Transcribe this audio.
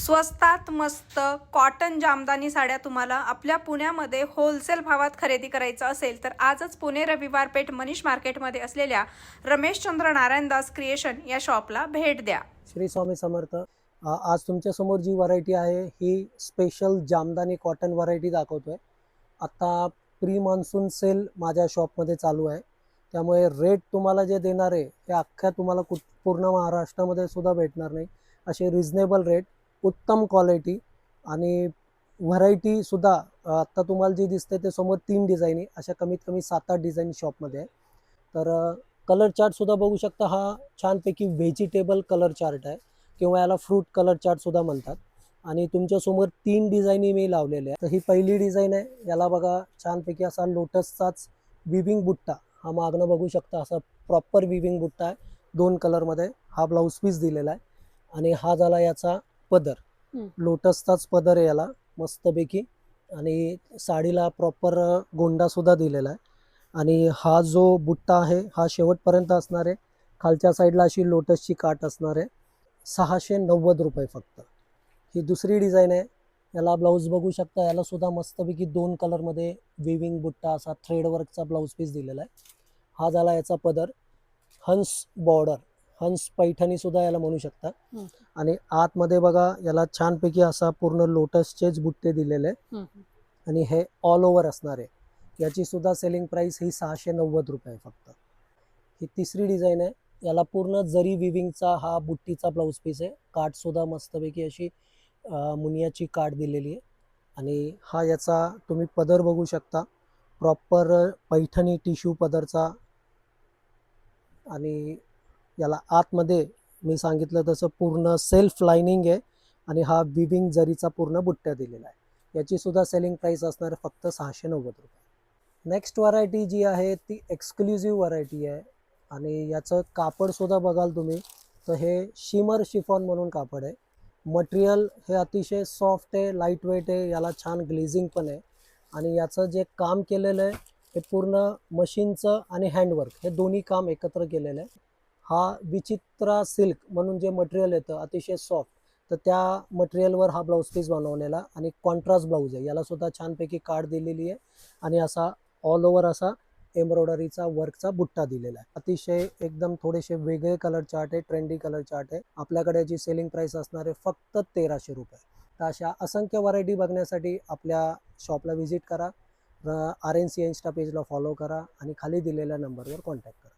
स्वस्तात मस्त कॉटन जामदानी साड्या तुम्हाला आपल्या पुण्यामध्ये होलसेल भावात खरेदी करायचं असेल तर आजच पुणे रविवार पेठ मनीष मार्केटमध्ये असलेल्या रमेशचंद्र नारायणदास क्रिएशन या शॉपला भेट द्या. श्री स्वामी समर्थ. आज तुमच्यासमोर जी व्हरायटी आहे ही स्पेशल जामदानी कॉटन व्हरायटी दाखवतोय. आता प्री मान्सून सेल माझ्या शॉपमध्ये चालू आहे, त्यामुळे रेट तुम्हाला जे देणार आहे ते अख्ख्या तुम्हाला पूर्ण महाराष्ट्रामध्ये सुद्धा भेटणार नाही. असे रिजनेबल रेट, उत्तम क्वालिटी आणि व्हरायटीसुद्धा. आत्ता तुम्हाला जी दिसते ते समोर 3 डिझाईन आहे, अशा कमीत कमी 7-8 डिझाईन शॉपमध्ये आहे. तर कलर चार्टसुद्धा बघू शकता. हा छानपैकी व्हेजिटेबल कलर चार्ट आहे किंवा याला फ्रूट कलर चार्टसुद्धा म्हणतात. आणि तुमच्यासमोर 3 डिझाईनी मी लावलेल्या आहे. तर ही पहिली डिझाईन आहे. याला बघा छानपैकी असा लोटसचाच विविंग बुट्टा, हा मागणं बघू शकता, असा प्रॉपर विविंग बुट्टा आहे 2 कलरमध्ये. हा ब्लाऊज पीस दिलेला आहे आणि हा झाला याचा पदर. लोटसचाच पदर आहे याला मस्तपैकी, आणि साडीला प्रॉपर गोंडासुद्धा दिलेला आहे. आणि हा जो बुट्टा आहे हा शेवटपर्यंत असणार आहे. खालच्या साईडला अशी लोटसची काठ असणार आहे. 690 रुपये फक्त. ही दुसरी डिझाईन आहे. याला ब्लाऊज बघू शकता. याला सुद्धा मस्तपैकी 2 कलरमध्ये विविंग बुट्टा, असा थ्रेडवर्कचा ब्लाऊज पीस दिलेला आहे. हा झाला याचा पदर. हंस बॉर्डर, हंस पैठणी सुद्धा याला म्हणू शकता. आणि आतमध्ये बघा याला छानपैकी असा पूर्ण लोटसचेच बुट्टे दिलेले आणि हे ऑल ओव्हर असणार आहे. याची सुद्धा सेलिंग प्राइस ही 690 रुपये फक्त. ही तिसरी डिझाईन आहे. याला पूर्ण जरी विविंगचा हा बुट्टीचा ब्लाऊज पीस आहे. काठ सुद्धा मस्तपैकी अशी मुनियाची काठ दिलेली आहे. आणि हा याचा तुम्ही पदर बघू शकता, प्रॉपर पैठणी टिश्यू पदरचा. आणि याला आतमध्ये मी सांगितलं तसं पूर्ण सेल्फ लाइनिंग आहे आणि हा विविंग जरीचा पूर्ण बुट्ट्या दिलेला आहे. याची सुद्धा सेलिंग प्राइस असणार आहे फक्त 690 रुपये. नेक्स्ट व्हरायटी जी आहे ती एक्सक्लुझिव्ह व्हरायटी आहे. आणि याचं कापडसुद्धा बघाल तुम्ही तर हे शिमर शिफॉन म्हणून कापड आहे. मटेरियल हे अतिशय सॉफ्ट आहे, लाईट वेट आहे. याला छान ग्लेझिंग पण आहे. आणि याचं जे काम केलेलं आहे हे पूर्ण मशीनचं आणि हँडवर्क हे दोन्ही काम एकत्र केलेलं आहे. हा विचित्रा सिल्क म्हणून जे मटेरियल येतं अतिशय सॉफ्ट, तर त्या मटेरियलवर हा ब्लाऊज पीस बनवलेला आणि कॉन्ट्रास्ट ब्लाऊज आहे. याला सुद्धा छानपैकी काठ दिलेली आहे आणि असा ऑल ओव्हर असा एम्ब्रॉयडरीचा वर्कचा बुट्टा दिलेला आहे. अतिशय एकदम थोडेसे वेगळे कलर चार्ट आहे, ट्रेंडी कलर चार्ट आहे. आपल्याकडे याची सेलिंग प्राइस असणार आहे फक्त 1300 रुपये. तर अशा असंख्य व्हरायटी बघण्यासाठी आपल्या शॉपला व्हिजिट करा. RNC इन्स्टा पेजला फॉलो करा आणि खाली दिलेल्या नंबरवर कॉन्टॅक्ट करा.